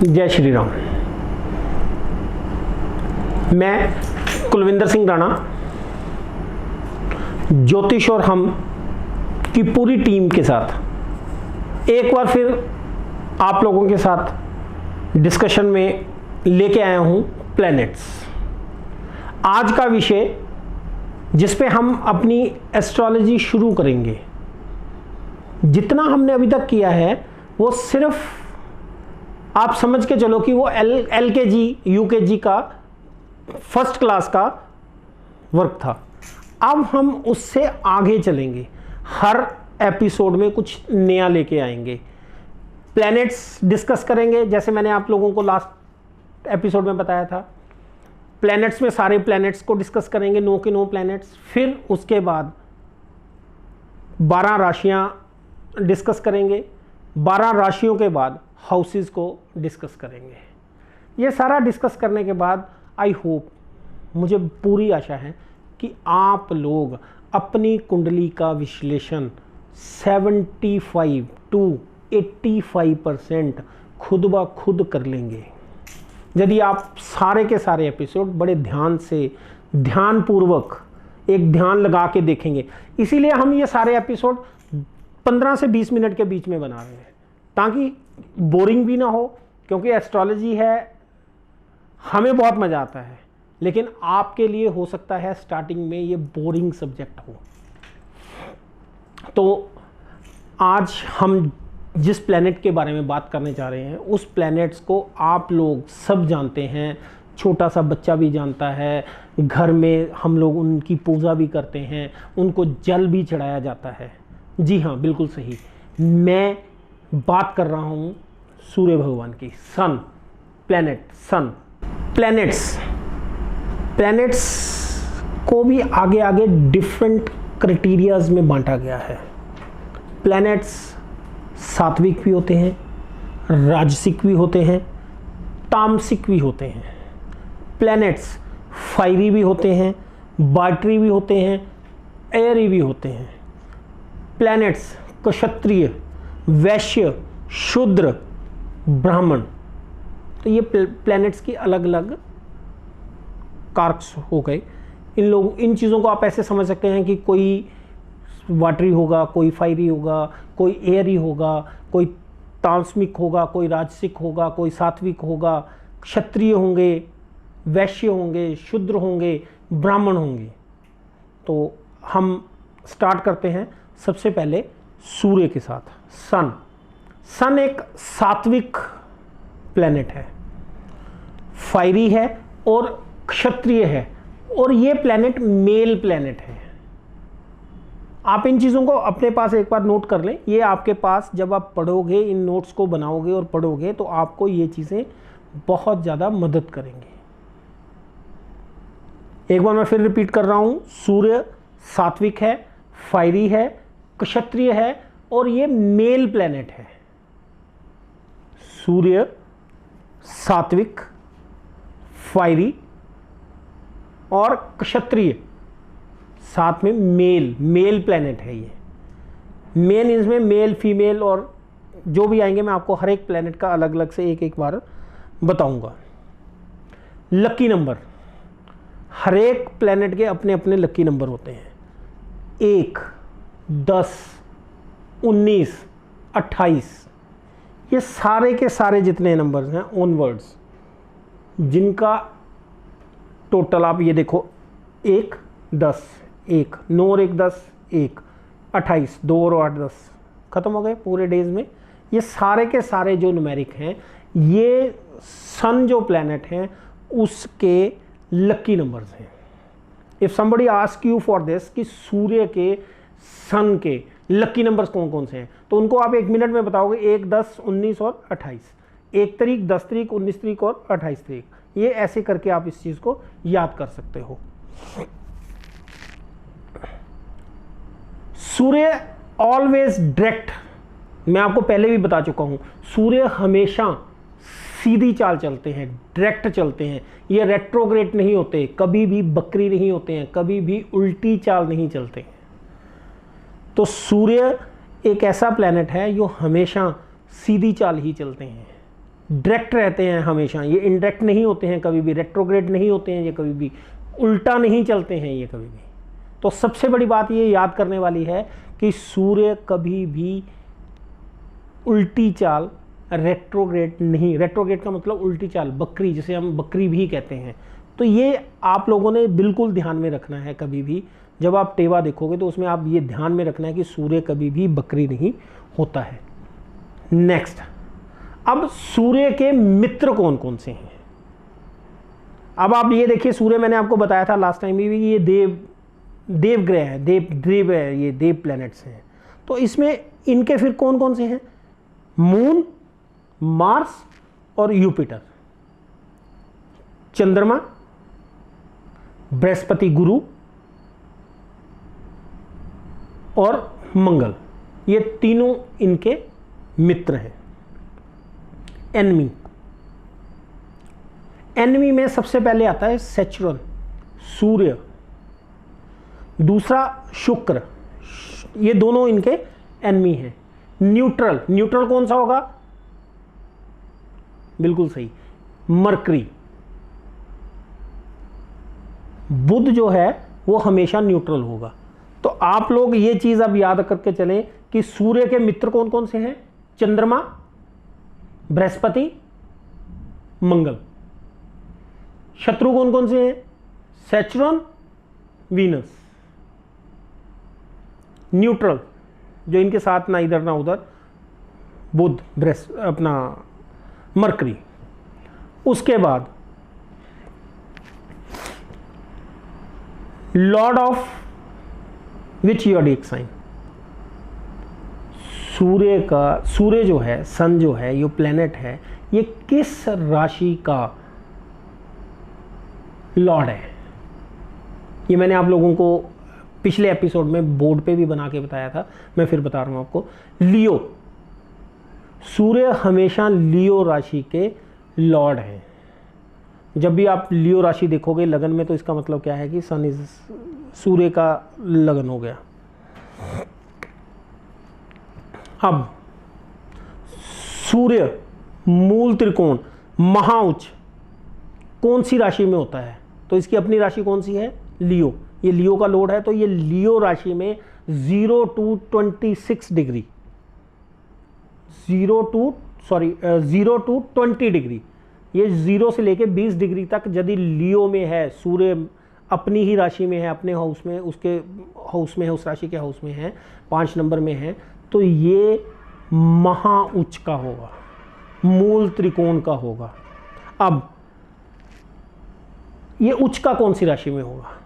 जय श्री राम। मैं कुलविंदर सिंह राणा, ज्योतिष और हम की पूरी टीम के साथ एक बार फिर आप लोगों के साथ डिस्कशन में लेके आया हूं प्लैनेट्स। आज का विषय जिस पे हम अपनी एस्ट्रोलॉजी शुरू करेंगे, जितना हमने अभी तक किया है वो सिर्फ आप समझ के चलो कि वो LKG UKG का फर्स्ट क्लास का वर्क था। अब हम उससे आगे चलेंगे, हर एपिसोड में कुछ नया लेके आएंगे। प्लैनेट्स डिस्कस करेंगे, जैसे मैंने आप लोगों को लास्ट एपिसोड में बताया था। प्लैनेट्स में सारे प्लैनेट्स को डिस्कस करेंगे, 9 के 9 प्लैनेट्स। फिर उसके बाद 12 राशियां डिस्कस करेंगे। 12 राशियों के बाद हाउसेस को डिस्कस करेंगे। ये सारा डिस्कस करने के बाद आई होप, मुझे पूरी आशा है कि आप लोग अपनी कुंडली का विश्लेषण 75 to 85% खुद ब खुद कर लेंगे, यदि आप सारे के सारे एपिसोड बड़े ध्यान से, ध्यानपूर्वक एक ध्यान लगा के देखेंगे। इसीलिए हम ये सारे एपिसोड 15 से 20 मिनट के बीच में बना रहे हैं, ताकि बोरिंग भी ना हो। क्योंकि एस्ट्रोलॉजी है, हमें बहुत मज़ा आता है, लेकिन आपके लिए हो सकता है स्टार्टिंग में ये बोरिंग सब्जेक्ट हो। तो आज हम जिस प्लैनेट के बारे में बात करने जा रहे हैं, उस प्लैनेट्स को आप लोग सब जानते हैं, छोटा सा बच्चा भी जानता है। घर में हम लोग उनकी पूजा भी करते हैं, उनको जल भी चढ़ाया जाता है। जी हाँ, बिल्कुल सही। मैं बात कर रहा हूँ सूर्य भगवान की, सन, प्लैनेट, सन। प्लैनेट्स को भी आगे आगे डिफरेंट क्राइटेरियाज में बांटा गया है। प्लैनेट्स सात्विक भी होते हैं, राजसिक भी होते हैं, तामसिक भी होते हैं। प्लैनेट्स फायरी भी होते हैं, वाटरी भी होते हैं, एयरी भी होते हैं। प्लैनेट्स क्षत्रिय, वैश्य, शूद्र, ब्राह्मण। तो ये प्लैनेट्स की अलग अलग कारक्स हो गए। इन चीज़ों को आप ऐसे समझ सकते हैं कि कोई वाटरी होगा, कोई फायरी होगा, कोई एयरी होगा, कोई तामसिक होगा, कोई राजसिक होगा, कोई सात्विक होगा, क्षत्रिय होंगे, वैश्य होंगे, शूद्र होंगे, ब्राह्मण होंगे। तो हम स्टार्ट करते हैं सबसे पहले सूर्य के साथ। सन एक सात्विक प्लैनेट है, फायरी है और क्षत्रिय है, और ये प्लैनेट मेल प्लैनेट है। आप इन चीज़ों को अपने पास एक बार नोट कर लें। ये आपके पास जब आप पढ़ोगे, इन नोट्स को बनाओगे और पढ़ोगे, तो आपको ये चीज़ें बहुत ज़्यादा मदद करेंगी। एक बार मैं फिर रिपीट कर रहा हूँ, सूर्य सात्विक है, फायरी है, क्षत्रिय है, और ये मेल प्लैनेट है। सूर्य सात्विक, फायरी और क्षत्रिय, साथ में मेल प्लैनेट है। ये मेन, इसमें मेल, फीमेल और जो भी आएंगे, मैं आपको हर एक प्लैनेट का अलग अलग से एक बार बताऊंगा। लकी नंबर, हर एक प्लैनेट के अपने अपने लकी नंबर होते हैं। 1, 10, 19, 28, ये सारे के सारे जितने नंबर्स हैं ऑनवर्ड्स, जिनका टोटल आप ये देखो, 1, 10, 1, 9 और 1, 10, 1, 28, 2 और 8, 10, खत्म हो गए पूरे डेज में। ये सारे के सारे जो न्यूमेरिक हैं, ये सन जो प्लैनेट हैं उसके लकी नंबर्स हैं। If somebody ask you for this कि सूर्य के, सन के लकी नंबर्स कौन कौन से हैं, तो उनको आप 1 मिनट में बताओगे। 1, 10, 19 और 28। 1 तारीख, 10 तारीख, 19 तारीख और 28 तारीख। ये ऐसे करके आप इस चीज़ को याद कर सकते हो। सूर्य ऑलवेज डायरेक्ट, मैं आपको पहले भी बता चुका हूं, सूर्य हमेशा सीधी चाल चलते हैं, डायरेक्ट चलते हैं। ये रेट्रोग्रेड नहीं होते, कभी भी बकरी नहीं होते हैं, कभी भी उल्टी चाल नहीं चलते हैं। तो सूर्य एक ऐसा प्लैनेट है जो हमेशा सीधी चाल ही चलते हैं, डायरेक्ट रहते हैं हमेशा, ये इनडायरेक्ट नहीं होते हैं कभी भी, रेट्रोग्रेड नहीं होते हैं ये कभी भी, उल्टा नहीं चलते हैं ये कभी भी। तो सबसे बड़ी बात ये याद करने वाली है कि सूर्य कभी भी उल्टी चाल, रेट्रोग्रेड नहीं, रेट्रोग्रेड का मतलब उल्टी चाल, बकरी, जिसे हम बकरी भी कहते हैं। तो ये आप लोगों ने बिल्कुल ध्यान में रखना है, कभी भी जब आप टेवा देखोगे तो उसमें आप ये ध्यान में रखना है कि सूर्य कभी भी बकरी नहीं होता है। नेक्स्ट, अब सूर्य के मित्र कौन कौन से हैं। अब आप ये देखिए, सूर्य मैंने आपको बताया था लास्ट टाइम भी, ये देव ग्रह है, देव है, ये देव प्लैनेट्स हैं। तो इसमें इनके फिर कौन कौन से हैं, मून, मार्स और यूपिटर, चंद्रमा, बृहस्पति, गुरु और मंगल, ये तीनों इनके मित्र हैं। एनमी में सबसे पहले आता है सैचुरन, सूर्य, दूसरा शुक्र, ये दोनों इनके एनमी हैं। न्यूट्रल कौन सा होगा, बिल्कुल सही, मरकरी। बुध जो है वो हमेशा न्यूट्रल होगा। तो आप लोग ये चीज अब याद करके चलें कि सूर्य के मित्र कौन कौन से हैं, चंद्रमा, बृहस्पति, मंगल। शत्रु कौन कौन से हैं, सैचुरन, वीनस। न्यूट्रल जो इनके साथ ना इधर ना उधर, बुध, अपना मरकरी। उसके बाद lord of which zodiac sign, सूर्य जो है, सन जो है, ये प्लेनेट है, ये किस राशि का लॉर्ड है। ये मैंने आप लोगों को पिछले एपिसोड में बोर्ड पे भी बना के बताया था, मैं फिर बता रहा हूं आपको। लियो, सूर्य हमेशा लियो राशि के लॉर्ड हैं। जब भी आप लियो राशि देखोगे लगन में, तो इसका मतलब क्या है कि सन इज, सूर्य का लगन हो गया। अब सूर्य मूल त्रिकोण महाउच्च कौन सी राशि में होता है, तो इसकी अपनी राशि कौन सी है, लियो। ये लियो का लोड है, तो ये लियो राशि में 0 to 26 डिग्री, 0 to 20 डिग्री, ये 0 से लेके 20 डिग्री तक यदि लियो में है, सूर्य अपनी ही राशि में है, अपने हाउस में, उसके हाउस में है, उस राशि के हाउस में है, 5 नंबर में है, तो ये महाउच्च का होगा, मूल त्रिकोण का होगा। अब ये उच्च का कौन सी राशि में होगा,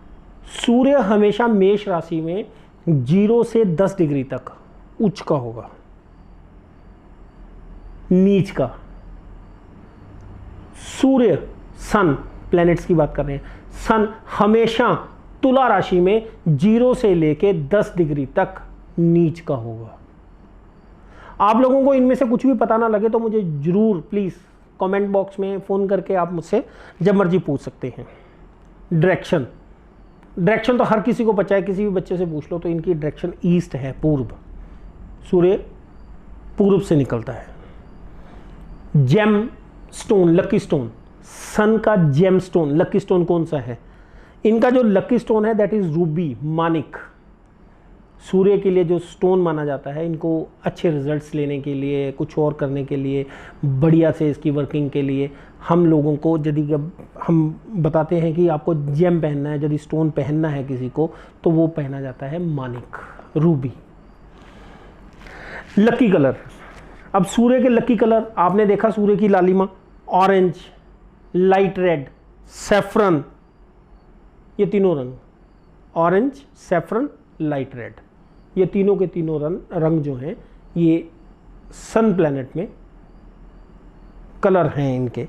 सूर्य हमेशा मेष राशि में 0 से 10 डिग्री तक उच्च का होगा। नीच का सूर्य, सन, प्लैनेट्स की बात कर रहे हैं, सन हमेशा तुला राशि में 0 से लेके 10 डिग्री तक नीच का होगा। आप लोगों को इनमें से कुछ भी पता ना लगे तो मुझे जरूर प्लीज कमेंट बॉक्स में फोन करके आप मुझसे जब मर्जी पूछ सकते हैं। डायरेक्शन तो हर किसी को पता है, किसी भी बच्चे से पूछ लो तो इनकी डायरेक्शन ईस्ट है, पूर्व, सूर्य पूर्व से निकलता है। जेम स्टोन, लकी स्टोन, सन का जेम स्टोन, लकी स्टोन कौन सा है, इनका जो लकी स्टोन है दैट इज रूबी, मानिक। सूर्य के लिए जो स्टोन माना जाता है, इनको अच्छे रिजल्ट्स लेने के लिए, कुछ और करने के लिए, बढ़िया से इसकी वर्किंग के लिए हम लोगों को यदि हम बताते हैं कि आपको जेम पहनना है, यदि स्टोन पहनना है किसी को, तो वो पहना जाता है मानिक, रूबी। लकी कलर, अब सूर्य के लकी कलर आपने देखा, सूर्य की लालिमा, ऑरेंज, लाइट रेड, सैफरन, ये तीनों रंग, ऑरेंज, सैफरन, लाइट रेड, ये तीनों के तीनों रंग जो हैं ये सन प्लैनेट में कलर हैं, इनके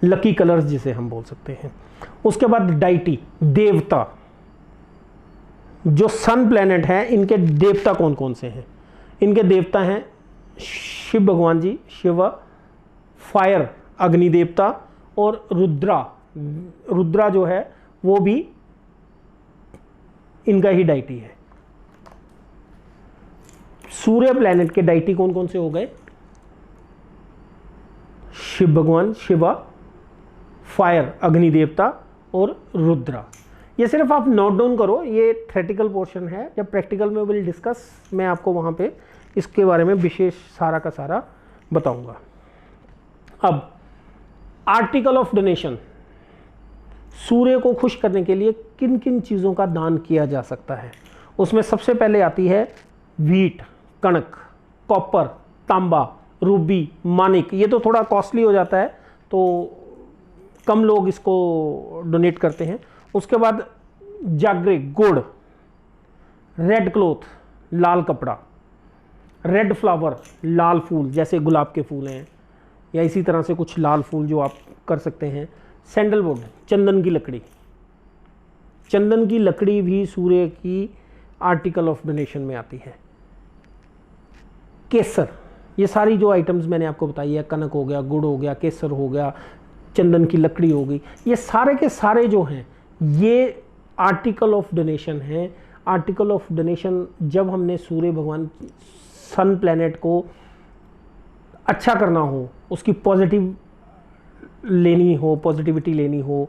लकी कलर्स जिसे हम बोल सकते हैं। उसके बाद डाइटी, देवता, जो सन प्लैनेट है इनके देवता कौन कौन से हैं, इनके देवता हैं शिव भगवान जी, शिव, फायर, अग्नि देवता, और रुद्रा जो है वो भी इनका ही डाइटी है। सूर्य प्लैनेट के डाइटी कौन कौन से हो गए, शिव भगवान शिवा, फायर अग्नि देवता, और रुद्रा। ये सिर्फ आप नोट डाउन करो, ये थ्योरेटिकल पोर्शन है, जब प्रैक्टिकल में विल डिस्कस, मैं आपको वहाँ पे इसके बारे में विशेष सारा का सारा बताऊंगा। अब आर्टिकल ऑफ डोनेशन, सूर्य को खुश करने के लिए किन किन चीज़ों का दान किया जा सकता है, उसमें सबसे पहले आती है व्हीट, कणक, कॉपर, तांबा, रूबी, मानिक। ये तो थोड़ा कॉस्टली हो जाता है तो कम लोग इसको डोनेट करते हैं। उसके बाद जागरे, गुड़, रेड क्लॉथ, लाल कपड़ा, रेड फ्लावर, लाल फूल जैसे गुलाब के फूल हैं या इसी तरह से कुछ लाल फूल जो आप कर सकते हैं। सैंडलवुड, चंदन की लकड़ी, चंदन की लकड़ी भी सूर्य की आर्टिकल ऑफ डोनेशन में आती है। केसर, ये सारी जो आइटम्स मैंने आपको बताई है, कनक हो गया, गुड़ हो गया, केसर हो गया, चंदन की लकड़ी होगी, ये सारे के सारे जो हैं ये आर्टिकल ऑफ डोनेशन है। आर्टिकल ऑफ डोनेशन जब हमने सूर्य भगवान सन प्लैनेट को अच्छा करना हो, उसकी पॉजिटिव लेनी हो, पॉजिटिविटी लेनी हो,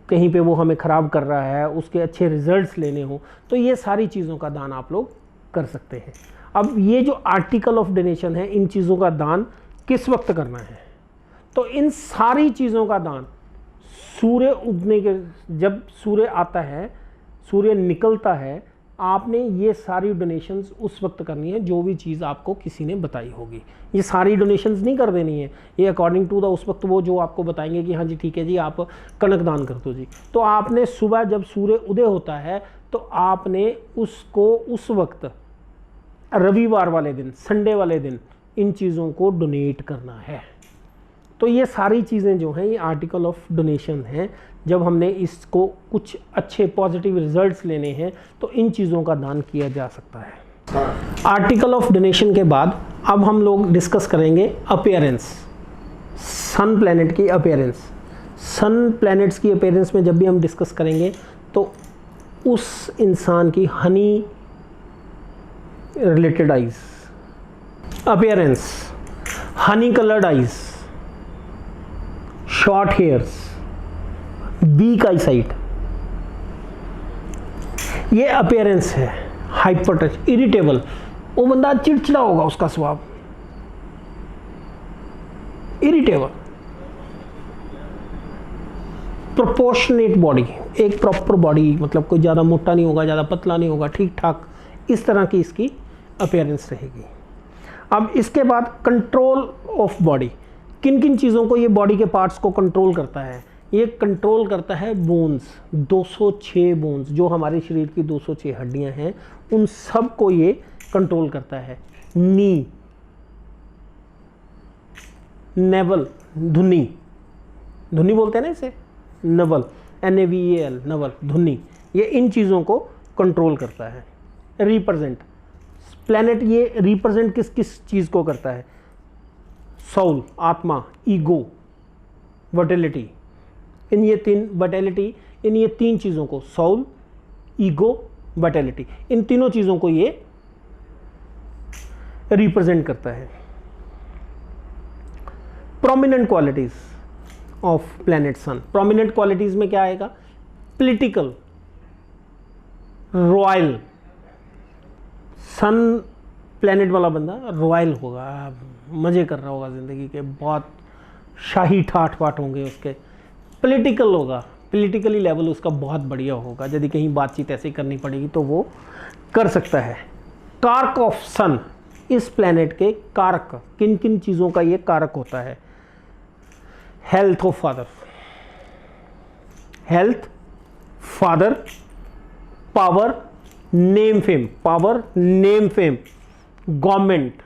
कहीं पे वो हमें ख़राब कर रहा है, उसके अच्छे रिजल्ट्स लेने हो, तो ये सारी चीज़ों का दान आप लोग कर सकते हैं। अब ये जो आर्टिकल ऑफ डोनेशन है, इन चीज़ों का दान किस वक्त करना है, तो इन सारी चीज़ों का दान सूर्य उगने के, जब सूर्य आता है, सूर्य निकलता है, आपने ये सारी डोनेशंस उस वक्त करनी है जो भी चीज़ आपको किसी ने बताई होगी। ये सारी डोनेशंस नहीं कर देनी है, ये अकॉर्डिंग टू द उस वक्त वो जो आपको बताएंगे कि हाँ जी ठीक है जी आप कनक दान कर दो जी, तो आपने सुबह जब सूर्य उदय होता है तो आपने उसको उस वक्त रविवार वाले दिन, संडे वाले दिन इन चीज़ों को डोनेट करना है। तो ये सारी चीज़ें जो हैं ये आर्टिकल ऑफ डोनेशन हैं। जब हमने इसको कुछ अच्छे पॉजिटिव रिजल्ट्स लेने हैं तो इन चीज़ों का दान किया जा सकता है। आर्टिकल ऑफ डोनेशन के बाद अब हम लोग डिस्कस करेंगे अपीयरेंस, सन प्लैनेट की अपीयरेंस। सन प्लैनेट्स की अपीयरेंस में जब भी हम डिस्कस करेंगे तो उस इंसान की honey related eyes, appearance, honey coloured eyes, short hairs, weak eye sight, ये अपीयरेंस है। हाइपर टच, इरिटेबल, वो बंदा चिड़चिड़ा होगा, उसका स्वभाव इरिटेबल। प्रोपोर्शनेट बॉडी, एक प्रॉपर बॉडी, मतलब कोई ज़्यादा मोटा नहीं होगा, ज़्यादा पतला नहीं होगा, ठीक ठाक, इस तरह की इसकी अपीयरेंस रहेगी। अब इसके बाद कंट्रोल ऑफ बॉडी, किन किन चीज़ों को ये बॉडी के पार्ट्स को कंट्रोल करता है, ये कंट्रोल करता है बोन्स, 206 बोन्स जो हमारे शरीर की 206 हड्डियां हैं, उन सब को ये कंट्रोल करता है। नी, नेवल, धुनी, धुनी बोलते हैं ना इसे, नवल, NAVAL, नवल, धुनी, ये इन चीज़ों को कंट्रोल करता है। रिप्रेजेंट, प्लैनेट ये रिप्रेजेंट किस किस चीज़ को करता है, सोल, आत्मा, ईगो, वर्टिलिटी, इन ये तीन, वर्टिलिटी, इन ये तीन चीज़ों को, सोल, ईगो, वर्टिलिटी, इन तीनों चीज़ों को ये रिप्रेजेंट करता है। Prominent qualities of planet sun, prominent qualities में क्या आएगा, पॉलिटिकल, रॉयल, सन प्लैनेट वाला बंदा रॉयल होगा, मज़े कर रहा होगा ज़िंदगी के, बहुत शाही ठाठ बाट होंगे उसके। पॉलिटिकल होगा, पॉलिटिकली लेवल उसका बहुत बढ़िया होगा, यदि कहीं बातचीत ऐसे करनी पड़ेगी तो वो कर सकता है। कारक ऑफ सन, इस प्लैनेट के कारक, किन किन चीज़ों का ये कारक होता है, health of father, health, father, power, name fame, power, name fame, government,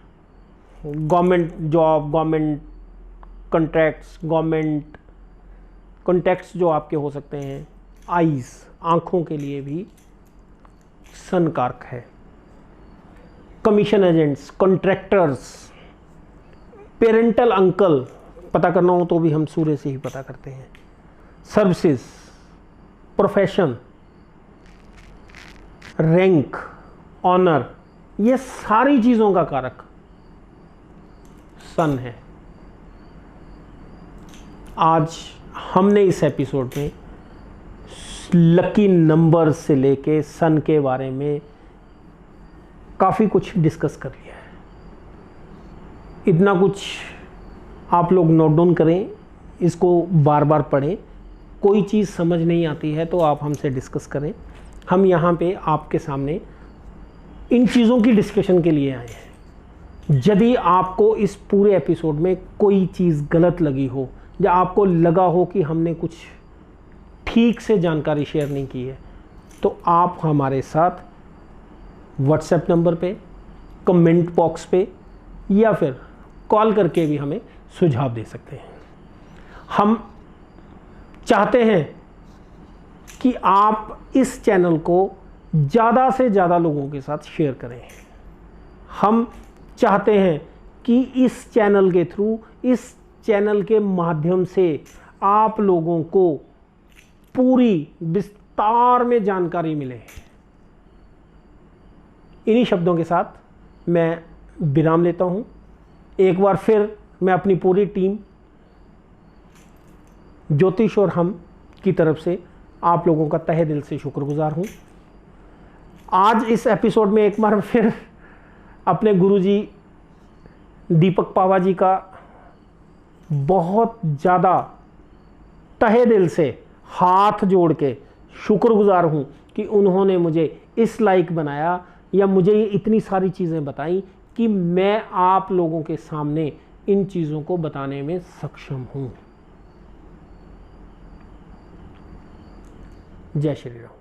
government job, government contracts, government contacts जो आपके हो सकते हैं। आईज, आंखों के लिए भी सन कारक है। Commission agents, contractors, parental uncle, पता करना हो तो भी हम सूर्य से ही पता करते हैं। सर्विसेज, प्रोफेशन, रैंक, ऑनर, ये सारी चीज़ों का कारक सन है। आज हमने इस एपिसोड में लकी नंबर से लेके सन के बारे में काफ़ी कुछ डिस्कस कर लिया है। इतना कुछ आप लोग नोट डाउन करें, इसको बार बार पढ़ें। कोई चीज़ समझ नहीं आती है तो आप हमसे डिस्कस करें। हम यहाँ पे आपके सामने इन चीज़ों की डिस्कशन के लिए आए हैं। यदि आपको इस पूरे एपिसोड में कोई चीज़ गलत लगी हो या आपको लगा हो कि हमने कुछ ठीक से जानकारी शेयर नहीं की है, तो आप हमारे साथ व्हाट्सएप नंबर पे, कमेंट बॉक्स पे या फिर कॉल करके भी हमें सुझाव दे सकते हैं। हम चाहते हैं कि आप इस चैनल को ज़्यादा से ज़्यादा लोगों के साथ शेयर करें। हम चाहते हैं कि इस चैनल के थ्रू, इस चैनल के माध्यम से आप लोगों को पूरी विस्तार में जानकारी मिले। इन्हीं शब्दों के साथ मैं विराम लेता हूं। एक बार फिर मैं अपनी पूरी टीम ज्योतिष और हम की तरफ से आप लोगों का तहे दिल से शुक्रगुजार हूं। आज इस एपिसोड में एक बार फिर अपने गुरुजी दीपक पावा जी का बहुत ज़्यादा तहे दिल से हाथ जोड़ के शुक्रगुजार हूँ कि उन्होंने मुझे इस लायक बनाया या मुझे ये इतनी सारी चीज़ें बताई कि मैं आप लोगों के सामने इन चीज़ों को बताने में सक्षम हूँ। जय श्री राम।